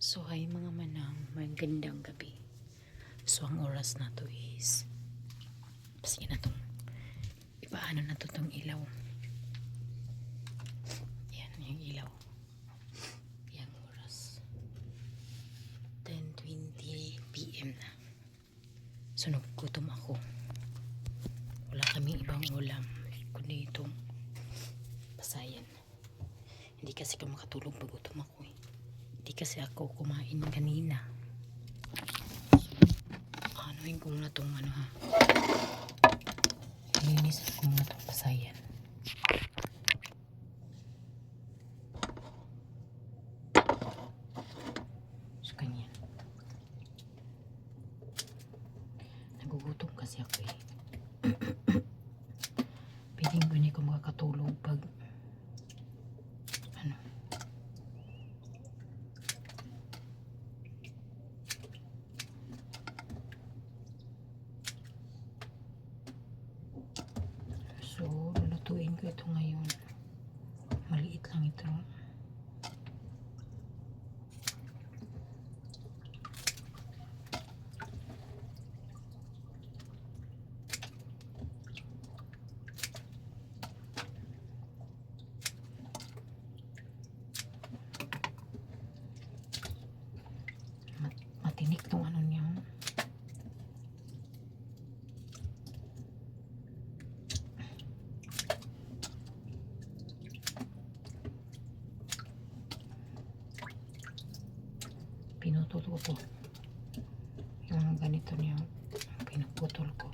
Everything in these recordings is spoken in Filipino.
So hi mga manang, magandang gabi. So ang oras na to is sige na tong ipaano na to tong ilaw. Yan yung ilaw. Yan oras 10:20 PM na. So naggutom ako. Wala kaming ibang ulam kundi itong pasayan. Hindi kasi ako makatulog pag gutom ako eh. Hindi kasi ako kumain kanina. Anuhin ko muna itong ano ha. Linis ko muna itong pasayan. So ganyan. Nagugutom kasi ako eh. Piling ko hindi ko makakatulog pag ano. So, lulutuin ko ito ngayon. Maliit lang ito. Matinik tong ano niya. Pinutol ko to. Yung ganito niya, pinuputol ko.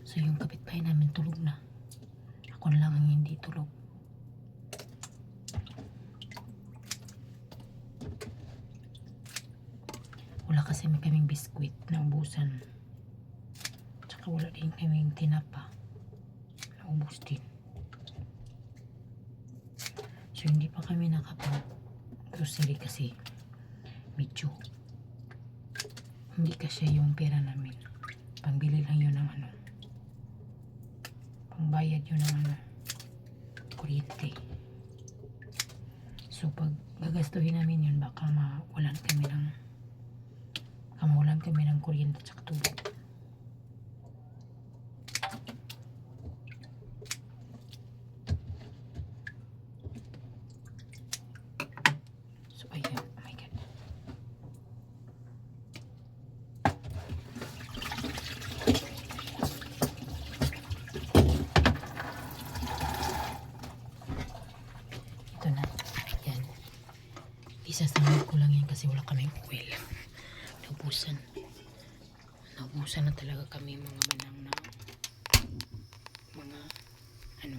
So yung kapitbahay namin tulog na. Ako na lang ang hindi tulog. Wala kasi may kaming biskwit na ubusan. Tsaka wala din kaming tinapa. Naubos din. So hindi pa kami nakapag-grocery kasi medyo hindi kasi yung pera namin. Pangbili lang yun ng ano. Pangbayad yun ng ano. Kuryente. So pag gagastuhin namin yun baka mawalan kami ng kuryente at tubig. So ayun, oh my god. Ito na, yan. Isasamid ko lang yan kasi wala kaming oil. Naubusan na talaga kami mga manang na mga ano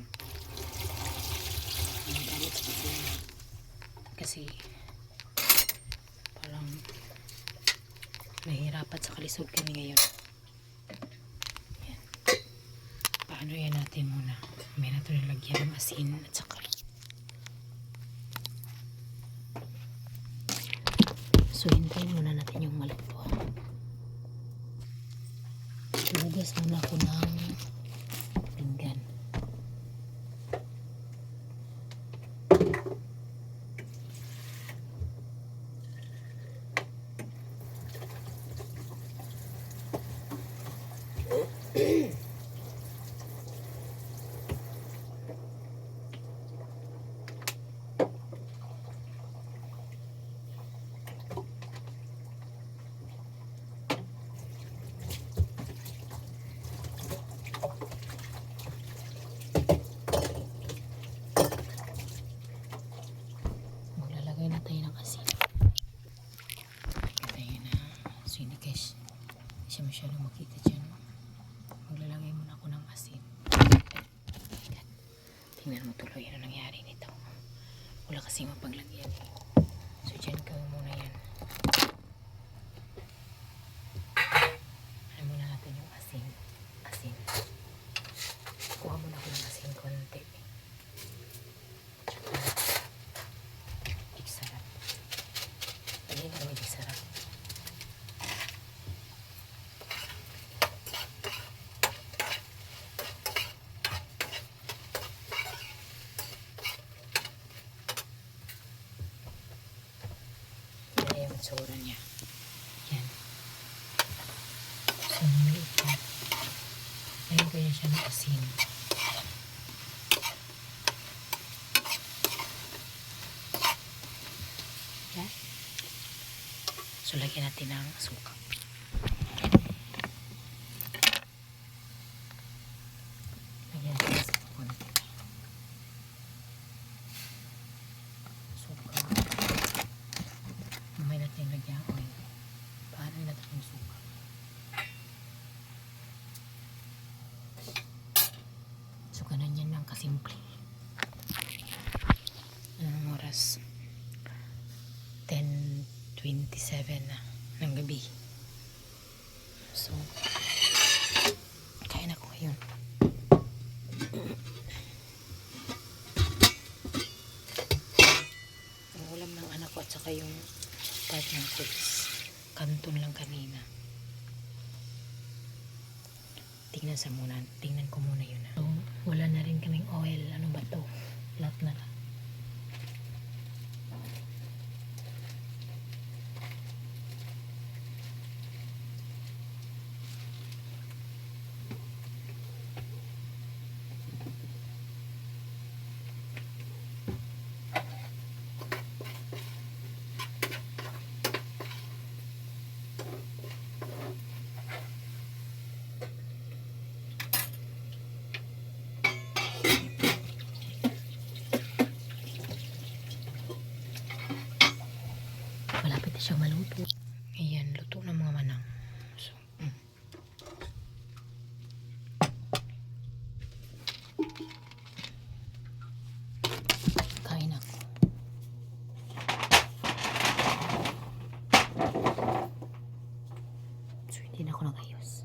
mga gamit kasi parang nahihirapan sa kalisod kami ngayon. Yan. Paano yan natin muna? May nato nilagyan ng asin at saka so hintayin muna natin yung maluto. Hugas muna ako ng pinggan. Maglalagay na tayo ng asin. Ayan na. So yun na guys. Hindi siya masyadong makita dyan. Maglalagay muna ako ng asin. Tingnan mo tuloy ano nangyari nito. Wala kasi mapaglagyan. So dyan ka muna yan. Ano muna natin yung asin. Kuha muna ako ng asin konti. Sarap. Hindi na may sarap. niya. Yan. So, maliit na. Ngayon ko yan siya ng asin. Yan. So, lagyan natin ng suka. Lagyan natin ng suka konti. Suka. Mamay natin lagyan ng oil. Paano natin yung suka? So, ganun yan lang kasimple. Anong oras? 10:27 na ng gabi. So, kain ako ngayon. Ang ulam ng anak ko at saka yung partner ko is kanton lang kanina. Tingnan ko muna yun. So, wala na rin kaming oil. Ano ba to? Lahat na lang. Malapit na siyang maluto. Ayan, luto ng mga manang. So, kain ako. So, hindi na ako nag-ayos.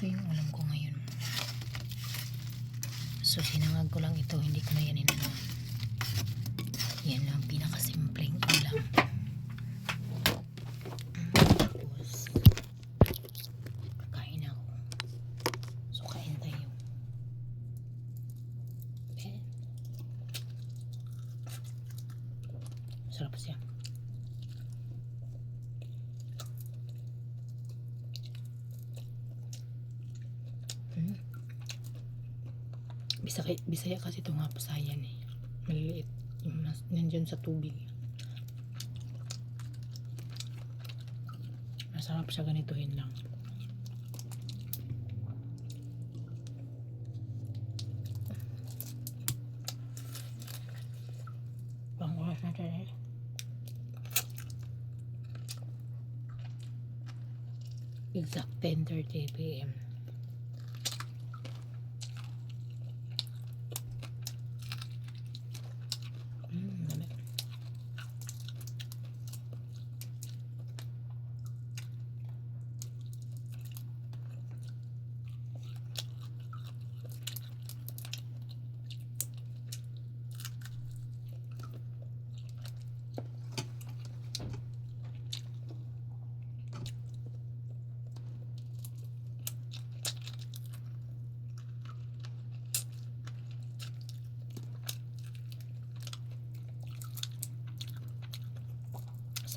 Ito yung ulam ko ngayon. So, sinangag ko lang ito. Hindi ko na yan inanuan. Yan lang pinakasimpleng ulam. Tapos, kakain ako. So, kain tayo. Okay. Sarap siya. Bisaya kasi ito nga pasayan eh. Maliliit. Yung nandyan sa tubig. Masarap siya ganituhin lang. Pang oras natin eh. Exact 10:30 p.m.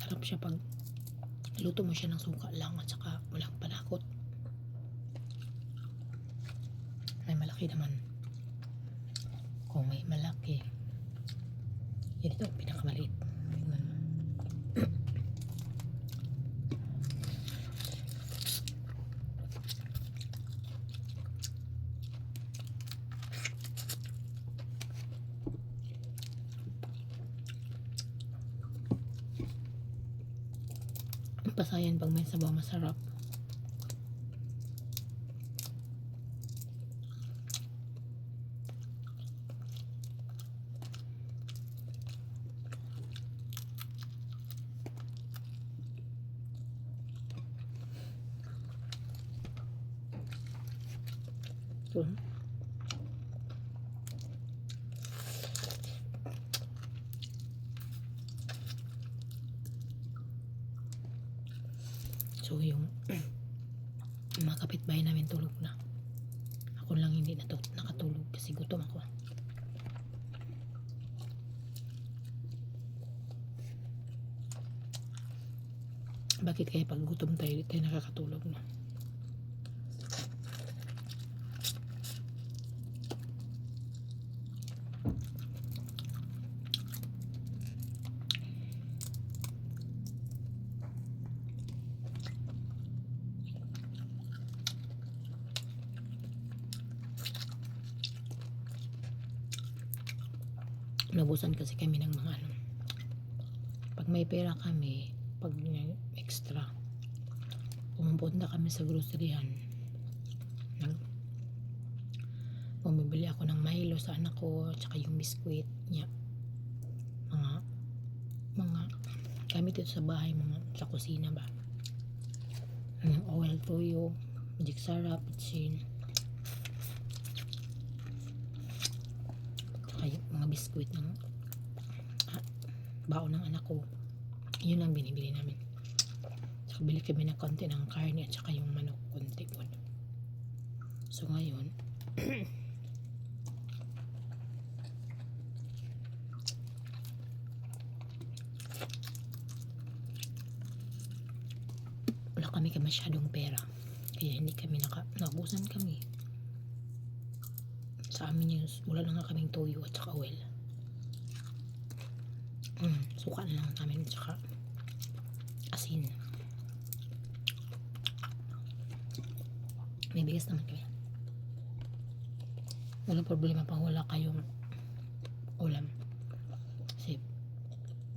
Sarap siya pag luto mo siya ng suka lang at saka walang panakot. May malaki naman. Kung may malaki, yun ito, pinakamaliit. Pasayan pag may sabaw masarap. So, yung mga kapitbahay namin tulog na. Ako lang hindi nakatulog kasi gutom ako. Bakit kaya pag gutom tayo, di tayo nakakatulog, no? Nabusan kasi kami ng mga ano. Pag may pera kami, pag extra, pumupunta kami sa groceryhan. Bumibili ako ng Milo sa anak ko, tsaka yung biskwit niya. Mga gamit ito sa bahay, mga sa kusina ba. Oil, toyo, magic sarap, pitsin. Tsaka yung mga biskwit ng baon ng anak ko. Yun ang binibili namin. Tsaka bili kami ng konti ng karne at tsaka yung manok, konti po. So ngayon, wala kami masyadong pera. Kaya hindi kami naubusan kami. Sa amin yung wala na nga kaming toyo at saka oil. Suka na lang namin at saka asin. May bigas naman kami. Walang problema pang wala kayong ulam. Kasi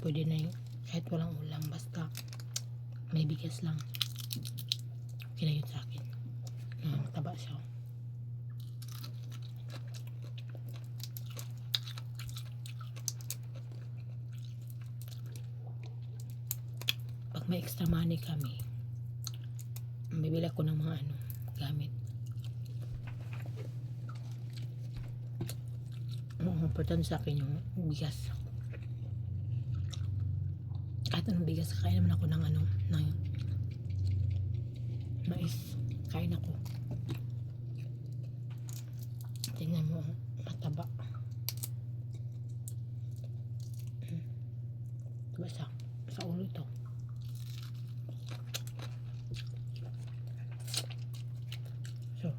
pwede na yung kahit walang ulam basta may bigas lang. Okay na yun sa akin. Mataba siya. Pag may extra money kami, bibili ako ng mga gamit. Important sa akin yung bigas. Kahit anong bigas, kaya naman ako ng mais. Kain ako. Tingnan mo, mataba. Diba sa ulo ito. So,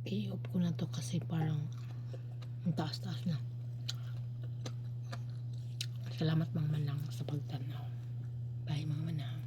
i-off ko na to kasi parang ang taas-taas na. Salamat mga manang sa pagtanaw. Bye mga manang.